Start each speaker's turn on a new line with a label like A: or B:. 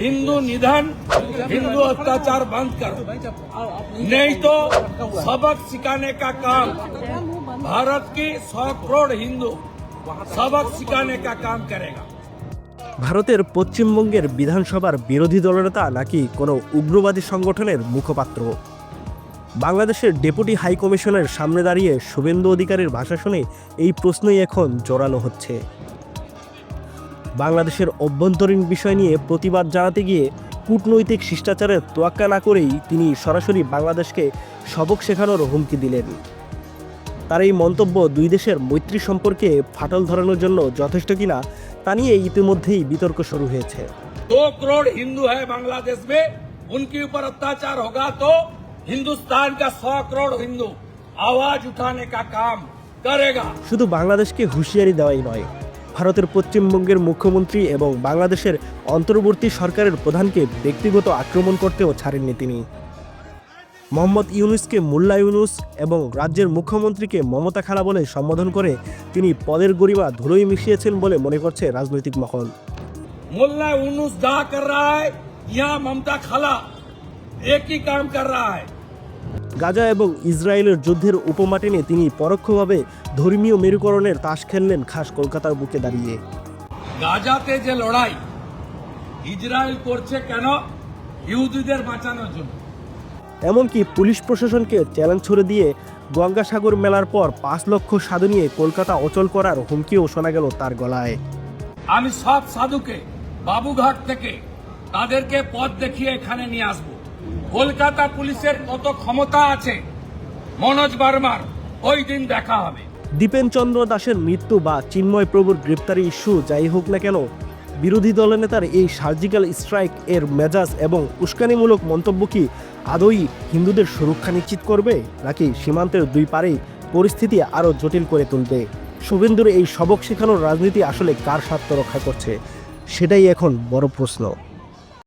A: हिंदू निधन, हिंदू अत्याचार बंद करो, नहीं तो सबक सिखाने का काम भारत की 100 करोड़ हिंदू सबक सिखाने का काम करेगा।
B: ভারতের পশ্চিমবঙ্গের বিধানসভার বিরোধী দলনেতা নাকি কোনো উগ্রবাদী সংগঠনের মুখপাত্র? বাংলাদেশের ডেপুটি হাই কমিশনের সামনে দাঁড়িয়ে শুভেন্দু অধিকারীর ভাষা শুনে এই প্রশ্নই এখন জোরালো হচ্ছে। বাংলাদেশের অভ্যন্তরীণ বিষয় নিয়ে প্রতিবাদ জানাতে গিয়ে কূটনৈতিক শিষ্টাচারের তোয়াক্কা না করেই তিনি সরাসরি বাংলাদেশকে সবক শেখানোর হুমকি দিলেন। তার এই মন্তব্য দুই দেশের মৈত্রী সম্পর্কে ফাটল ধরানোর জন্য যথেষ্ট কিনা তা নিয়ে ইতিমধ্যেই বিতর্ক শুরু হয়েছে।
A: 2 करोड़ हिंदू है बांग्लादेश में, उनके ऊपर अत्याचार होगा तो हिंदुस्तान का 100 करोड़ हिंदू आवाज उठाने का काम करेगा।
B: শুধু বাংলাদেশকে হুঁশিয়ারি দেওয়াই নয়, ভারতের পশ্চিমবঙ্গের মুখ্যমন্ত্রী এবং বাংলাদেশের অন্তর্বর্তী সরকারের প্রধানকে ব্যক্তিগত আক্রমণ করতেও ছাড়েননি তিনি। মোহাম্মদ ইউনুসকে মোল্লা ইউনুস এবং রাজ্যের মুখ্যমন্ত্রীকে মমতা খালা বলে সম্বোধন করে তিনি পদের গরিমা ধুলোয় মিশিয়েছেন বলে মনে করছে রাজনৈতিক মহল।
A: मुल्ला यूनुस जा कर रहा है, यहाँ ममता खाला एक ही काम कर रहा है।
B: গাজা এবং ইসরায়েলের যুদ্ধের উপমা টেনে তিনি পরোক্ষভাবে ধর্মীয় মেরুকরণের তাস খেললেন খাস কলকাতার বুকে দাঁড়িয়ে।
A: গাজাতে যে লড়াই ইসরায়েল করছে কেন? ইহুদিদের বাঁচানোর জন্য।
B: এমনকি পুলিশ প্রশাসনকে চ্যালেঞ্জ ছুড়ে দিয়ে গঙ্গাসাগর মেলার পর 5 লক্ষ সাধু নিয়ে কলকাতা অচল করার হুমকিও শোনা গেল তার গলায়।
A: আমি সব সাধুকে বাবুঘাট থেকে তাদেরকে পথ দেখিয়ে এখানে নিয়ে আসব। কলকাতা পুলিশের কত ক্ষমতা আছে মনোজ বার্মার ওই দিন দেখা হবে।
B: দীপেন চন্দ্র দাসের মৃত্যু বা চিন্ময় প্রভুর গ্রেপ্তারি ইস্যু যাই হোক না কেন, বিরোধী দলনেতার এই সার্জিক্যাল স্ট্রাইক এর মেজাজ এবং উস্কানিমূলক মন্তব্য কি আদৌ হিন্দুদের সুরক্ষা নিশ্চিত করবে, নাকি সীমান্তের দুই পারেই পরিস্থিতি আরও জটিল করে তুলবে? শুভেন্দুর এই সবক শেখানোর রাজনীতি আসলে কার স্বার্থ রক্ষা করছে, সেটাই এখন বড় প্রশ্ন।